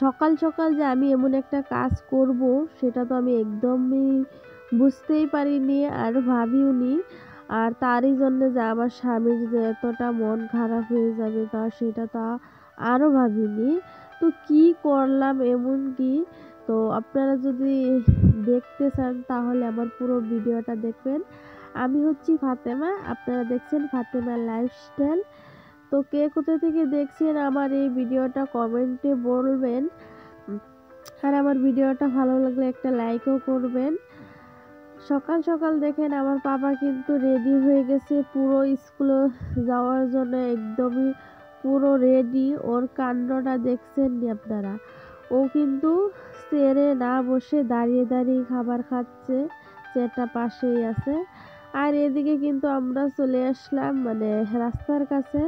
সকাল সকাল যে আমি এমন একটা কাজ করব সেটা তো আমি একদমই বুঝতেই পারিনি আর ভাবিওনি। আর তারই জন্য যে আমার স্বামীর যে এতটা মন খারাপ হয়ে যাবে তা সেটা তো আরও ভাবিনি। তো কি করলাম এমন কি, তো আপনারা যদি দেখতে চান তাহলে আমার পুরো ভিডিওটা দেখবেন। আমি হচ্ছি ফাতেমা, আপনারা দেখছেন ফাতেমা লাইফস্টাইল। তো কে কোথা থেকে দেখছেন আমার এই ভিডিওটা কমেন্টে বলবেন। উম, আর আমার ভিডিওটা ভালো লাগলে একটা লাইকও করবেন। সকাল সকাল দেখেন আমার পাপা কিন্তু রেডি হয়ে গেছে পুরো স্কুলে যাওয়ার জন্য, একদমই পুরো রেডি। ওর কাণ্ডটা দেখছেন নি আপনারা? ও কিন্তু চেয়ারে না বসে দাঁড়িয়ে দাঁড়িয়ে খাবার খাচ্ছে, চেয়ারটা পাশেই আছে। আর এদিকে কিন্তু আমরা চলে আসলাম মানে রাস্তার কাছে,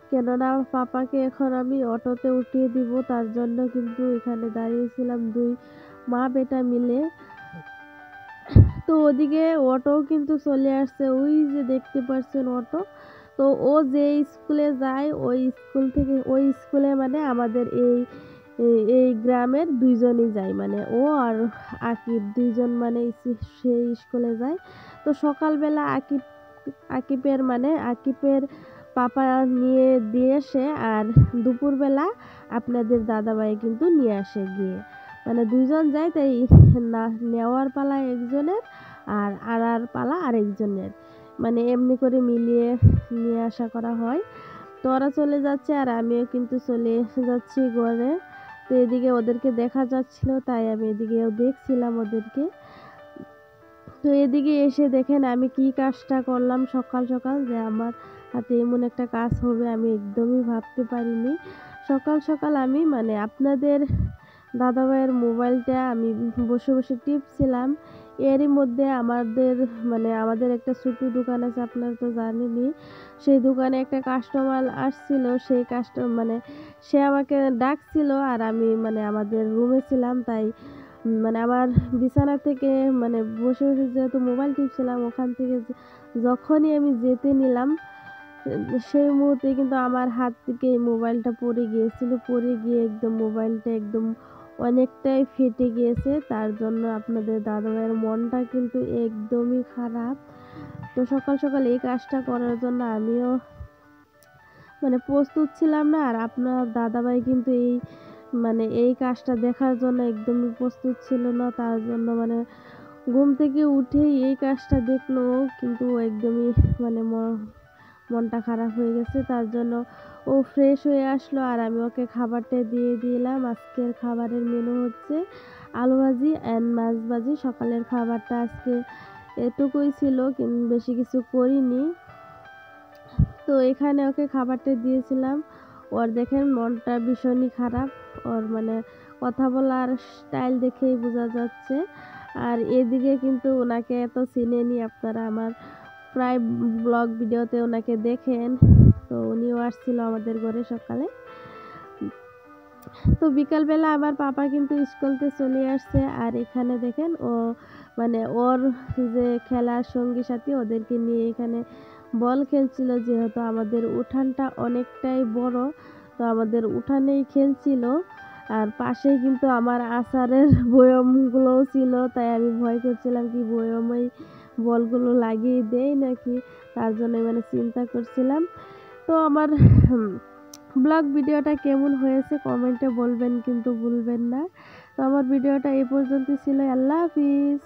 কেননা পাপাকে এখন আমি অটোতে উঠিয়ে দিব, তার জন্য কিন্তু এখানে দাঁড়িয়েছিলাম দুই মা বেটা মিলে। তো ওদিকে অটোও কিন্তু চলে আসছে, ওই যে দেখতে পাচ্ছেন অটো। তো ও যে স্কুলে যায় ওই স্কুল থেকে, ওই স্কুলে মানে আমাদের এই গ্রামের দুইজনই যায়, মানে ও আর আকিব দুইজন মানে সেই স্কুলে যায়। তো সকালবেলা আকিবের মানে আকিবের পাপা নিয়ে দিয়ে আসে, আর দুপুরবেলা আপনাদের দাদাভাই কিন্তু নিয়ে আসে গিয়ে, মানে দুইজন যায় তাই না নেওয়ার পালা একজনের আর আড়ার পালা আরেকজনের, মানে এমনি করে মিলিয়ে নিয়ে আসা করা হয়। তো ওরা চলে যাচ্ছে আর আমিও কিন্তু চলে যাচ্ছি ঘরে। তো এদিকে ওদেরকে দেখা যাচ্ছিল তাই আমি এদিকেও দেখছিলাম ওদেরকে। তো এদিকে এসে দেখেন আমি কি কাজটা করলাম সকাল সকাল, যে আমার হাতে এমন একটা কাজ হবে আমি একদমই ভাবতে পারিনি। সকাল সকাল আমি মানে আপনাদের দাদাভাইয়ের মোবাইলটা আমি বসে বসে টিপছিলাম। এরই মধ্যে আমাদের একটা ছোট দোকান আছে, আপনারা তো জানেনই। সেই দোকানে একটা কাস্টমার আসছিল, সেই কাস্টমার সে আমাকে ডাকছিল আর আমি আমাদের রুমে ছিলাম, তাই মানে আমার বিছানা থেকে বসে বসে যেহেতু মোবাইল টিপছিলাম, ওখান থেকে যখনই আমি যেতে নিলাম সেই মুহূর্তে কিন্তু আমার হাত থেকে এই মোবাইলটা পড়ে গিয়েছিল, পড়ে গিয়ে একদম মোবাইলটা একদম অনেকটাই ফেটে গিয়েছে। তার জন্য আপনাদের দাদাভাইয়ের মনটা কিন্তু একদমই খারাপ। তো সকাল সকাল এই কাজটা করার জন্য আমিও প্রস্তুত ছিলাম না, আর আপনার দাদাভাই কিন্তু এই কাজটা দেখার জন্য একদমই প্রস্তুত ছিল না। তার জন্য ঘুম থেকে উঠেই এই কাজটা দেখলো, কিন্তু ও একদমই মনটা খারাপ হয়ে গেছে। তার জন্য ও ফ্রেশ হয়ে আসলো আর আমি ওকে খাবারটা দিয়ে দিলাম। আজকের খাবারের মেনু হচ্ছে আলু ভাজি অ্যান্ড মাছ ভাজি। সকালের খাবারটা আজকে এটুকুই ছিল, কিন্তু বেশি কিছু করিনি। তো এখানে ওকে খাবারটা দিয়েছিলাম। ওর দেখেন মনটা ভীষণই খারাপ, ওর কথা বলার স্টাইল দেখেই বোঝা যাচ্ছে। আর এদিকে কিন্তু ওনাকে এত চিনেনি আপনারা, আমার প্রায় ব্লগ ভিডিওতে ওনাকে দেখেন। তো উনিও আসছিল আমাদের ঘরে সকালে। তো বিকালবেলা আমার পাপা কিন্তু স্কুলতে চলে আসছে, আর এখানে দেখেন ও ওর যে খেলার সঙ্গী সাথী ওদেরকে নিয়ে এখানে বল খেলছিল, যেহেতু আমাদের উঠানটা অনেকটাই বড়, তো আমাদের উঠানেই খেলছিল। আর পাশেই কিন্তু আমার আচারের বয়মগুলোও ছিল, তাই আমি ভয় করছিলাম কি বয়মেই বলগুলো লাগিয়ে দেয় নাকি, তার জন্য চিন্তা করছিলাম। তো আমার ব্লগ ভিডিওটা কেমন হয়েছে কমেন্টে বলবেন কিন্তু ভুলবেন না। তো আমার ভিডিওটা এই পর্যন্ত ছিল। আল্লাহ হাফিজ।